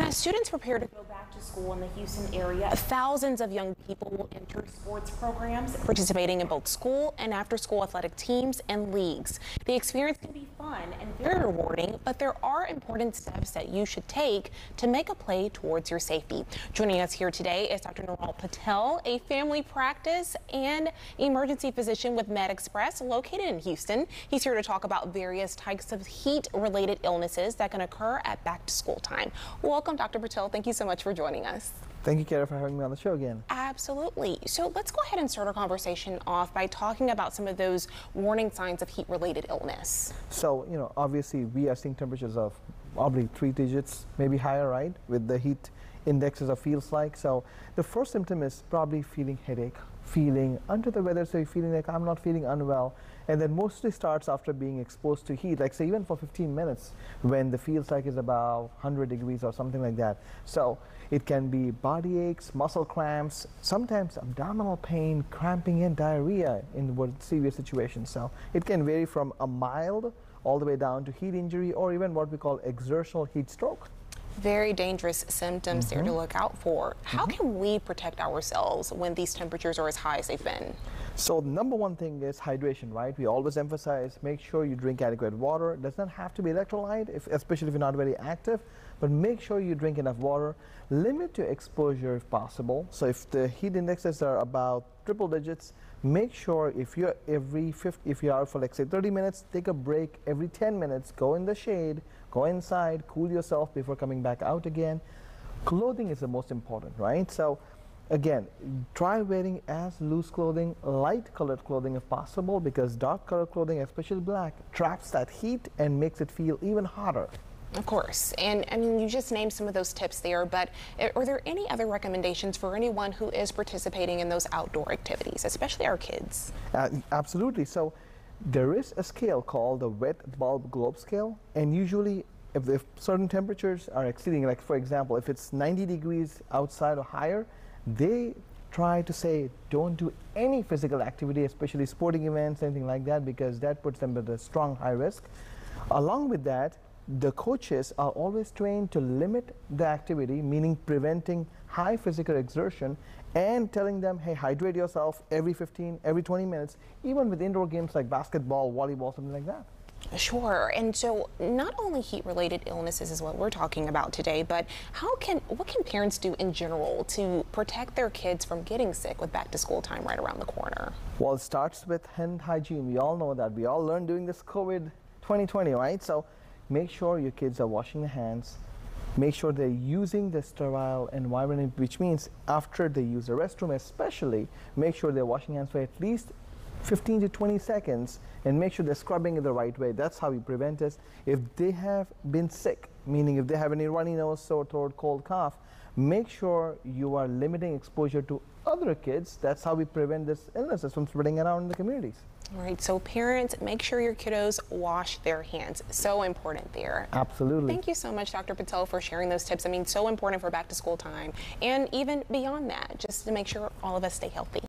As students prepare to go back to school in the Houston area, thousands of young people will enter sports programs, participating in both school and after-school athletic teams and leagues. The experience can be fun and very rewarding, but there are important steps that you should take to make a play towards your safety. Joining us here today is Dr. Nural Patel, a family practice and emergency physician with MedExpress located in Houston. He's here to talk about various types of heat-related illnesses that can occur at back-to-school time. Welcome, Dr. Patel. Thank you so much for joining us. Thank you, Kara, for having me on the show again. Absolutely. So let's go ahead and start our conversation off by talking about some of those warning signs of heat-related illness. So, obviously we are seeing temperatures of probably 3 digits, maybe higher, right? With the heat indexes or feels like. So the first symptom is probably feeling headache, feeling under the weather, so you're feeling like I'm not feeling unwell. And then mostly starts after being exposed to heat, like say even for 15 minutes when the feels like is about 100 degrees or something like that. So it can be body aches, muscle cramps, sometimes abdominal pain, cramping and diarrhea in severe situations. So it can vary from a mild all the way down to heat injury or even what we call exertional heat stroke. Very dangerous symptoms there to look out for. How can we protect ourselves when these temperatures are as high as they've been? So the number one thing is hydration, right? We always emphasize, make sure you drink adequate water. It does not have to be electrolyte, especially if you're not very active, but make sure you drink enough water. Limit your exposure if possible. So if the heat indexes are about triple digits, make sure if you're out for like say 30 minutes, take a break every 10 minutes, go in the shade, go inside, cool yourself before coming back out again. Clothing is the most important, right? So again, try wearing as loose clothing, light colored clothing if possible, because dark colored clothing, especially black, traps that heat and makes it feel even hotter. Of course, and I mean, you just named some of those tips there, but are there any other recommendations for anyone who is participating in those outdoor activities, especially our kids? Absolutely. So there is a scale called the wet bulb globe scale, and usually if certain temperatures are exceeding, like for example, if it's 90 degrees outside or higher, they try to say don't do any physical activity, especially sporting events, anything like that, because that puts them at a strong high risk. Along with that, the coaches are always trained to limit the activity, meaning preventing high physical exertion and telling them, hey, hydrate yourself every 15, every 20 minutes, even with indoor games like basketball, volleyball, something like that. Sure. And so not only heat-related illnesses is what we're talking about today, but what can parents do in general to protect their kids from getting sick with back-to-school time right around the corner? Well, it starts with hand hygiene. We all know that. We all learned during this COVID 2020, right? So make sure your kids are washing their hands. Make sure they're using the sterile environment, which means after they use the restroom especially, make sure they're washing hands for at least 15 to 20 seconds and make sure they're scrubbing it the right way. That's how we prevent this. If they have been sick, meaning if they have any runny nose, sore throat, cold, cough, make sure you are limiting exposure to other kids. That's how we prevent this illnesses from spreading around in the communities. All right, so parents, make sure your kiddos wash their hands. So important there. Absolutely. Thank you so much, Dr. Patel, for sharing those tips. I mean, so important for back to school time and even beyond that, just to make sure all of us stay healthy.